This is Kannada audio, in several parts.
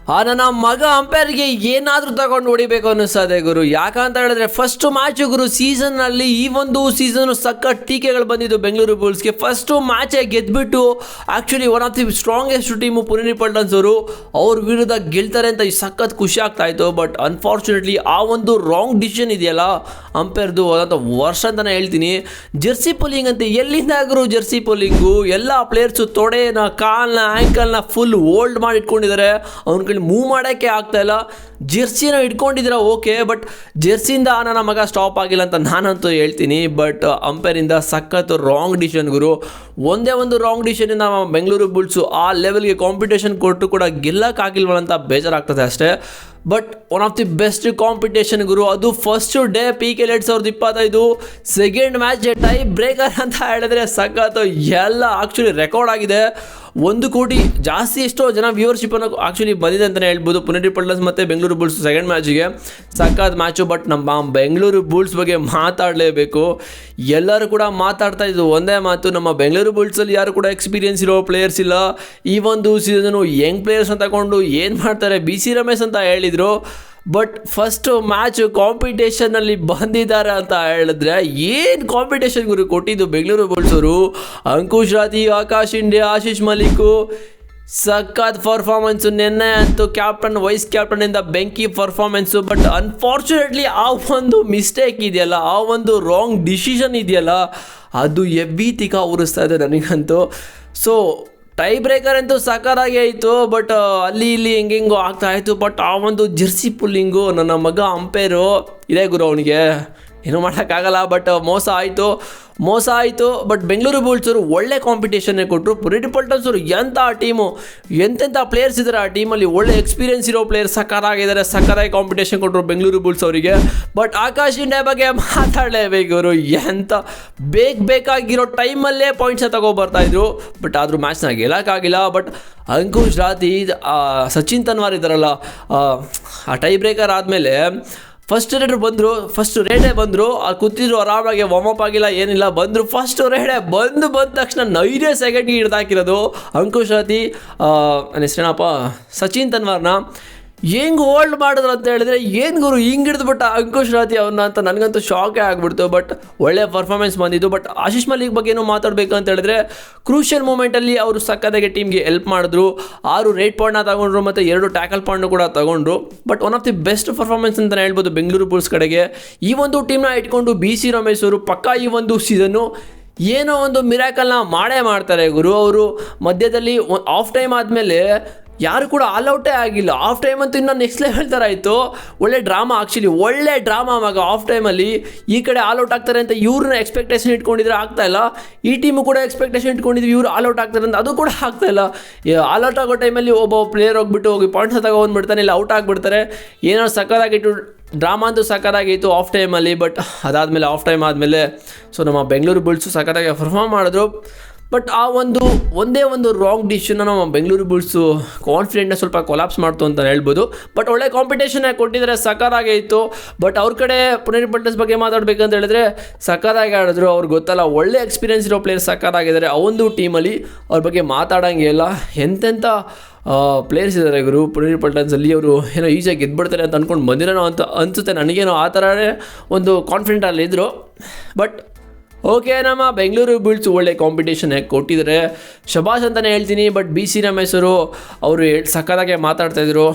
ನನ್ನ ಮಗ ಅಂಪೈರ್ಗೆ ಏನಾದರೂ ತಗೊಂಡು ಹೊಡಿಬೇಕು ಅನ್ನಿಸ್ತದೆ ಗುರು. ಯಾಕಂತ ಹೇಳಿದ್ರೆ ಫಸ್ಟ್ ಮ್ಯಾಚ್ ಗುರು ಸೀಸನ್ನಲ್ಲಿ ಈ ಒಂದು ಸೀಸನ್ ಸಖತ್ ಟೀಕೆಗಳು ಬಂದಿದ್ದು ಬೆಂಗಳೂರು ಬುಲ್ಸ್ಗೆ. ಫಸ್ಟು ಮ್ಯಾಚೇ ಗೆದ್ದುಬಿಟ್ಟು actually one of the strongest team Pune Paltans ಅವ್ರ ವಿರುದ್ಧ ಗೆಲ್ತಾರೆ ಅಂತ ಸಖತ್ ಖುಷಿ ಆಗ್ತಾ ಇತ್ತು. ಬಟ್ ಅನ್ಫಾರ್ಚುನೇಟ್ಲಿ ಆ ಒಂದು ರಾಂಗ್ ಡಿಸಿಷನ್ ಇದೆಯಲ್ಲ ಅಂಪೈರ್ದು, ಅದಂತ ವರ್ಷ ಅಂತಲೇ ಹೇಳ್ತೀನಿ. ಜೆರ್ಸಿ ಪುಲ್ಲಿಂಗ್ ಅಂತ ಎಲ್ಲಿಂದ ಗುರು ಜೆರ್ಸಿ ಪುಲ್ಲಿಂಗು? ಎಲ್ಲ ಪ್ಲೇಯರ್ಸು ತೊಡೆನ ಕಾಲ್ನ ಆ್ಯಂಕಲ್ನ ಫುಲ್ ಹೋಲ್ಡ್ ಮಾಡಿ ಇಟ್ಕೊಂಡಿದ್ದಾರೆ. ಅವ್ನ ಕೈಲಿ ಮೂವ್ ಮಾಡೋಕ್ಕೆ ಆಗ್ತಾಯಿಲ್ಲ. ಜೆರ್ಸಿನ ಇಟ್ಕೊಂಡಿದ್ದೀರ ಓಕೆ, ಬಟ್ ಜೆರ್ಸಿಯಿಂದ ನನ್ನ ಮಗ ಸ್ಟಾಪ್ ಆಗಿಲ್ಲ ಅಂತ ನಾನಂತೂ ಹೇಳ್ತೀನಿ. ಬಟ್ ಅಂಪೈರಿಂದ ಸಖತ್ ರಾಂಗ್ ಡಿಸಿಷನ್ ಗುರು. ಒಂದೇ ಒಂದು ರಾಂಗ್ ಡಿಸಿಷನಿಂದ ಬೆಂಗಳೂರು ಬುಲ್ಸು ಆ ಲೆವೆಲ್ಗೆ ಕಾಂಪಿಟೇಷನ್ ಕೊಟ್ಟು ಕೂಡ ಗೆಲ್ಲಕ್ಕಾಗಿಲ್ವಲ್ಲ ಅಂತ ಬೇಜಾರಾಗ್ತದೆ ಅಷ್ಟೇ. But one of the best competition ಗುರು. ಅದು first day PK 2025 second match tie breaker ಅಂತ ಹೇಳಿದ್ರೆ ಸಖತ್ ಎಲ್ಲ ಆ್ಯಕ್ಚುಲಿ ರೆಕಾರ್ಡ್ ಆಗಿದೆ. 1 ಕೋಟಿ ಜಾಸ್ತಿ ಎಷ್ಟೋ ಜನ ವ್ಯೂವರ್ಶಿಪ್ಪನ್ನು ಆ್ಯಕ್ಚುಲಿ ಬಂದಿದೆ ಅಂತಲೇ ಹೇಳ್ಬೋದು ಪುಣೆ ಪಲ್ಟನ್ಸ್ ಮತ್ತು ಬೆಂಗಳೂರು ಬುಲ್ಸ್ ಸೆಕೆಂಡ್ ಮ್ಯಾಚಿಗೆ. ಸಖತ್ ಮ್ಯಾಚು. ಬಟ್ ನಮ್ಮ ಬೆಂಗಳೂರು ಬುಲ್ಸ್ ಬಗ್ಗೆ ಮಾತಾಡಲೇಬೇಕು. ಎಲ್ಲರೂ ಕೂಡ ಮಾತಾಡ್ತಾ ಇದ್ದು ಒಂದೇ ಮಾತು, ನಮ್ಮ ಬೆಂಗಳೂರು ಬುಲ್ಸಲ್ಲಿ ಯಾರು ಕೂಡ ಎಕ್ಸ್ಪೀರಿಯನ್ಸ್ ಇರೋ ಪ್ಲೇಯರ್ಸ್ ಇಲ್ಲ. ಈ ಒಂದು ಸೀಸನು ಯಂಗ್ ಪ್ಲೇಯರ್ಸ್ನ ತಗೊಂಡು ಏನು ಮಾಡ್ತಾರೆ, BC ರಮೇಶ್ ಅಂತ ಹೇಳಿದರು. ಬಟ್ ಫಸ್ಟು ಮ್ಯಾಚ್ ಕಾಂಪಿಟೇಷನಲ್ಲಿ ಬಂದಿದ್ದಾರೆ ಅಂತ ಹೇಳಿದ್ರೆ ಏನು ಕಾಂಪಿಟೇಷನ್ ಗುರು ಕೊಟ್ಟಿದ್ದು ಬೆಂಗಳೂರು ಬುಲ್ಸವರು. ಅಂಕುಶ್ ರಾಥಿ, ಆಕಾಶ್ ಇಂಡಿಯಾ, ಆಶೀಶ್ ಮಲಿಕು ಸಖತ್ ಪರ್ಫಾರ್ಮೆನ್ಸು. ನಿನ್ನೆ ಅಂತೂ ಕ್ಯಾಪ್ಟನ್ ವೈಸ್ ಕ್ಯಾಪ್ಟನಿಂದ ಬೆಂಕಿ ಪರ್ಫಾರ್ಮೆನ್ಸು. ಬಟ್ ಅನ್ಫಾರ್ಚುನೇಟ್ಲಿ ಆ ಒಂದು ಮಿಸ್ಟೇಕ್ ಇದೆಯಲ್ಲ, ಆ ಒಂದು ರಾಂಗ್ ಡಿಸಿಷನ್ ಇದೆಯಲ್ಲ, ಅದು ಎವ್ವಿತಿಕ ಉರಿಸ್ತಾ ಇದೆ ನನಗಂತೂ. ಸೊ ಟೈ ಬ್ರೇಕರ್ ಅಂತೂ ಸಕಾರಾಗಿ ಆಯಿತು. ಬಟ್ ಅಲ್ಲಿ ಇಲ್ಲಿ ಹೆಂಗೆಂಗೋ ಆಗ್ತಾಯಿತ್ತು. ಬಟ್ ಆ ಒಂದು ಜೆರ್ಸಿ ಪುಲ್ಲಿಂಗು ನನ್ನ ಮಗ ಅಂಪೈರು ಇದೇ ಗುರು, ಅವನಿಗೆ ಏನೂ ಮಾಡೋಕ್ಕಾಗಲ್ಲ. ಬಟ್ ಮೋಸ ಆಯಿತು. ಬಟ್ ಬೆಂಗಳೂರು ಬುಲ್ಸರು ಒಳ್ಳೆ ಕಾಂಪಿಟೇಷನ್ನೇ ಕೊಟ್ಟರು. ಪುಣೆ ಪಲ್ಟನ್ಸರು ಎಂಥ ಟೀಮು, ಎಂತೆಂಥ ಪ್ಲೇಯರ್ಸ್ ಇದ್ದಾರೆ ಆ ಟೀಮಲ್ಲಿ. ಒಳ್ಳೆ ಎಕ್ಸ್ಪೀರಿಯನ್ಸ್ ಇರೋ ಪ್ಲೇಯರ್ಸ್ ಸಕಾರಾಗಿದ್ದಾರೆ. ಸಕಾರಾಗಿ ಕಾಂಪಿಟೇಷನ್ ಕೊಟ್ಟರು ಬೆಂಗಳೂರು ಬುಲ್ಸ್ ಅವರಿಗೆ. ಬಟ್ ಆಕಾಶ್ ಇಂಡಿಯಾ ಬಗ್ಗೆ ಮಾತಾಡಲೇಬೇಕು ಇವರು. ಎಂಥ ಬೇಕಾಗಿರೋ ಟೈಮಲ್ಲೇ ಪಾಯಿಂಟ್ಸ್ನ ತಗೊಬರ್ತಾಯಿದ್ರು. ಬಟ್ ಆದರೂ ಮ್ಯಾಚ್ನ ಗೆಲ್ಲಕ್ಕಾಗಿಲ್ಲ. ಬಟ್ ಅಂಕುಶ್ ರಾಥಿ, ಸಚಿನ್ ತನ್ವಾರ್ ಇದ್ದಾರಲ್ಲ, ಆ ಟೈ ಬ್ರೇಕರ್ ಆದಮೇಲೆ ಫಸ್ಟ್ ರೇಡೇ ಬಂದರು. ಕೂತಿದ್ರು ಆರಾಮಾಗಿ, ವಾರ್ಮಪ್ ಆಗಿಲ್ಲ ಏನಿಲ್ಲ, ಬಂದರು ಫಸ್ಟ್ ರೇಡೇ ಬಂದ ತಕ್ಷಣ 9 ಸೆಕೆಂಡ್ಗೆ ಹಿಡ್ದಾಕಿರೋದು ಅಂಕುಶ್ ರಾಥಿ ಹೆಸರೇನಪ್ಪ ಸಚಿನ್ ತನ್ವಾರ್ನ. ಹೆಂಗೆ ಹೋಲ್ಡ್ ಮಾಡಿದ್ರು ಅಂತ ಹೇಳಿದ್ರೆ ಏನು ಗುರು ಹಿಂಗೆ ಹಿಡಿದ್ಬಿಟ್ಟ ಅಂಕುಶ್ ರಾಥಿ ಅವ್ರನ್ನ ಅಂತ ನನಗಂತೂ ಶಾಕೇ ಆಗಿಬಿಡ್ತು. ಬಟ್ ಒಳ್ಳೆ ಪರ್ಫಾರ್ಮೆನ್ಸ್ ಬಂದಿದ್ದು. ಬಟ್ ಆಶೀಶ್ ಮಲಿಕ್ ಬಗ್ಗೆ ಏನು ಮಾತಾಡಬೇಕು ಅಂತ ಹೇಳಿದ್ರೆ ಕ್ರೂಷಿಯಲ್ ಮೂಮೆಂಟಲ್ಲಿ ಅವರು ಸಕ್ಕತ್ತಾಗಿ ಟೀಮ್ಗೆ ಹೆಲ್ಪ್ ಮಾಡಿದ್ರು. 6 ರೇಟ್ ಪಾಯಿಂಟ್ನ ತಗೊಂಡ್ರು ಮತ್ತು 2 ಟ್ಯಾಕಲ್ ಪಾಯಿಂಟ್ನು ಕೂಡ ತಗೊಂಡ್ರು. But one of the best performance ಅಂತಲೇ ಹೇಳ್ಬೋದು ಬೆಂಗಳೂರು ಬುಲ್ಸ್ ಕಡೆಗೆ. ಈ ಒಂದು ಟೀಮ್ನ ಇಟ್ಕೊಂಡು BC ರಮೇಶ್ ಅವರು ಪಕ್ಕಾ ಈ ಒಂದು ಸೀಸನ್ನು ಏನೋ ಒಂದು ಮಿರಾಕಲ್ನ ಮಾಡ್ತಾರೆ ಗುರು. ಅವರು ಮಧ್ಯದಲ್ಲಿ ಆಫ್ ಟೈಮ್ ಆದಮೇಲೆ ಯಾರು ಕೂಡ ಆಲ್ಔಟೇ ಆಗಿಲ್ಲ. ಆಫ್ ಟೈಮ್ ಅಂತೂ ಇನ್ನೂ ನೆಕ್ಸ್ಟ್ ಲೆವೆಲ್ ಥರ ಆಯಿತು. ಒಳ್ಳೆ ಡ್ರಾಮಾ ಮಗ. ಆಫ್ ಟೈಮಲ್ಲಿ ಈ ಕಡೆ ಆಲ್ಔಟ್ ಆಗ್ತಾರೆ ಅಂತ ಇವ್ರನ್ನ ಎಕ್ಸ್ಪೆಕ್ಟೇಷನ್ ಇಟ್ಕೊಂಡಿದ್ರೆ ಆಗ್ತಾಯಿಲ್ಲ. ಈ ಟೀಮು ಕೂಡ ಎಕ್ಸ್ಪೆಕ್ಟೇಷನ್ ಇಟ್ಕೊಂಡಿದ್ವಿ ಇವ್ರು ಆಲ್ಔಟ್ ಆಗ್ತಾರೆ ಅಂತ, ಅದು ಕೂಡ ಆಗ್ತಾಯಿಲ್ಲ. ಆಲ್ಔಟ್ ಆಗೋ ಟೈಮಲ್ಲಿ ಒಬ್ಬ ಪ್ಲೇಯರ್ ಹೋಗಿ ಪಾಯಿಂಟ್ಸ್ ತಗೊಂಡ್ಬಿಡ್ತಾನೆ, ಇಲ್ಲ ಔಟ್ ಆಗಿಬಿಡ್ತಾರೆ. ಏನೋ ಸಕ್ಕತ್ತಾಗಿತ್ತು ಡ್ರಾಮಾ ಅಂತೂ ಸಕ್ಕತ್ತಾಗಿತ್ತು ಆಫ್ ಟೈಮಲ್ಲಿ. ಬಟ್ ಅದಾದಮೇಲೆ ಆಫ್ ಟೈಮ್ ಆದಮೇಲೆ ಸೊ ನಮ್ಮ ಬೆಂಗಳೂರು ಬುಲ್ಸು ಸಕ್ಕತ್ತಾಗಿ ಪರ್ಫಾರ್ಮ್ ಮಾಡಿದ್ರು. ಬಟ್ ಆ ಒಂದೇ ಒಂದು ರಾಂಗ್ ಡಿಸಿಷನ್ನ ನಮ್ಮ ಬೆಂಗಳೂರು ಬುಲ್ಸು ಕಾನ್ಫಿಡೆಂಟ್ನ ಸ್ವಲ್ಪ ಕೊಲಾಪ್ಸ್ ಮಾಡ್ತು ಅಂತ ಹೇಳ್ಬೋದು. ಬಟ್ ಒಳ್ಳೆ ಕಾಂಪಿಟೇಷನ್ ಕೊಟ್ಟಿದ್ದಾರೆ, ಸಕ್ಕತ್ತಾಗೇ ಇತ್ತು. ಬಟ್ ಅವ್ರ ಕಡೆ ಪುಣೆ ಪಲ್ಟನ್ಸ್ ಬಗ್ಗೆ ಮಾತಾಡಬೇಕಂತ ಹೇಳಿದ್ರೆ ಸಕ್ಕತ್ತಾಗಿ ಆಡಿದ್ರು. ಅವ್ರಿಗೆ ಗೊತ್ತಲ್ಲ, ಒಳ್ಳೆ ಎಕ್ಸ್ಪೀರಿಯನ್ಸ್ ಇರೋ ಪ್ಲೇಯರ್ಸ್ ಸಕ್ಕತ್ತಾಗಿದ್ದಾರೆ ಆ ಒಂದು ಟೀಮಲ್ಲಿ. ಅವ್ರ ಬಗ್ಗೆ ಮಾತಾಡೋಂಗೆ ಇಲ್ಲ. ಎಂತೆಂಥ ಪ್ಲೇಯರ್ಸ್ ಇದ್ದಾರೆ ಗುರು ಪುಣೆ ಪಲ್ಟನ್ಸಲ್ಲಿ. ಅವರು ಏನೋ ಈಸಿಯಾಗಿ ಗೆದ್ಬಿಡ್ತಾರೆ ಅಂತ ಅಂದ್ಕೊಂಡು ಬಂದಿರೋನೋ ಅಂತ ಅನಿಸುತ್ತೆ ನನಗೇನೋ. ಆ ಥರನೇ ಒಂದು ಕಾನ್ಫಿಡೆಂಟಲ್ಲಿದ್ದರು. ಬಟ್ ಓಕೆ, ನಮ್ಮ ಬೆಂಗಳೂರು ಬುಲ್ಸ್ ಒಳ್ಳೆ ಕಾಂಪಿಟೇಷನ್ ಕೊಟ್ಟಿದ್ದಾರೆ, ಶಬಾಷ್ ಅಂತಲೇ ಹೇಳ್ತೀನಿ. ಬಟ್ BC ರಮೇಶ್ ಅವರು ಸಕ್ಕತ್ತಾಗೆ ಮಾತಾಡ್ತಾಯಿದ್ರು.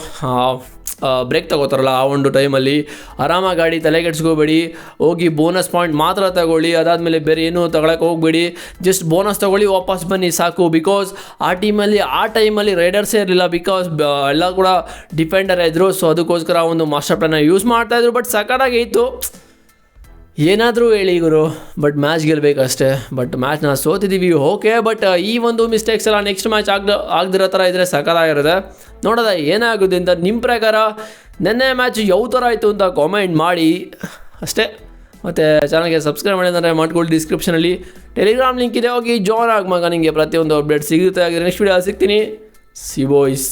ಬ್ರೇಕ್ ತಗೋತಾರಲ್ಲ ಆ ಒಂದು ಟೈಮಲ್ಲಿ ಆರಾಮಾಗಿ ಗಾಡಿ ತಲೆಗೆಡ್ಸ್ಕೋಬೇಡಿ, ಹೋಗಿ ಬೋನಸ್ ಪಾಯಿಂಟ್ ಮಾತ್ರ ತಗೊಳ್ಳಿ, ಅದಾದಮೇಲೆ ಬೇರೆ ಏನೂ ತಗೊಳಕ್ಕೆ ಹೋಗಬೇಡಿ, ಜಸ್ಟ್ ಬೋನಸ್ ತೊಗೊಳ್ಳಿ ವಾಪಸ್ ಬನ್ನಿ ಸಾಕು. ಬಿಕಾಸ್ ಆ ಟೈಮಲ್ಲಿ ರೈಡರ್ಸೇ ಇರಲಿಲ್ಲ. ಬಿಕಾಸ್ ಎಲ್ಲ ಕೂಡ ಡಿಫೆಂಡರ್ ಇದ್ದರು. ಸೊ ಅದಕ್ಕೋಸ್ಕರ ಒಂದು ಮಾಸ್ಟರ್ ಪ್ಲಾನ್ನ ಯೂಸ್ ಮಾಡ್ತಾಯಿದ್ರು. ಬಟ್ ಸಕ್ಕತ್ತಾಗಿ ಇತ್ತು. ಏನಾದರೂ ಹೇಳಿ ಗುರು, ಬಟ್ ಮ್ಯಾಚ್ ಗೆಲ್ಲಬೇಕಷ್ಟೇ. ಬಟ್ ಮ್ಯಾಚ್ನ ಸೋತಿದ್ದೀವಿ ಓಕೆ. ಬಟ್ ಈ ಒಂದು ಮಿಸ್ಟೇಕ್ಸ್ ಎಲ್ಲ ನೆಕ್ಸ್ಟ್ ಮ್ಯಾಚ್ ಆಗದಿರೋ ಥರ ಇದ್ದರೆ ಸಕ್ಕತ್ತಾಗಿರುತ್ತೆ. ನೋಡೋದ ಏನಾಗುತ್ತೆ ಅಂತ. ನಿಮ್ಮ ಪ್ರಕಾರ ನೆನ್ನೆ ಮ್ಯಾಚ್ ಯಾವ ಥರ ಆಯಿತು ಅಂತ ಕಾಮೆಂಟ್ ಮಾಡಿ ಅಷ್ಟೇ. ಮತ್ತು ಚಾನಲ್ಗೆ ಸಬ್ಸ್ಕ್ರೈಬ್ ಮಾಡಿದ್ರೆ ಮಾಡ್ಕೊಳ್ಳಿ. ಡಿಸ್ಕ್ರಿಪ್ಷನಲ್ಲಿ ಟೆಲಿಗ್ರಾಮ್ ಲಿಂಕ್ ಇದೆ, ಹೋಗಿ ಜಾಯ್ನ್ ಆಗಿ ಮಗ. ನಿಮಗೆ ಪ್ರತಿಯೊಂದು ಅಪ್ಡೇಟ್ ಸಿಗುತ್ತೆ. ನೆಕ್ಸ್ಟ್ ವೀಡಿಯೋ ಸಿಗ್ತೀನಿ. C boys.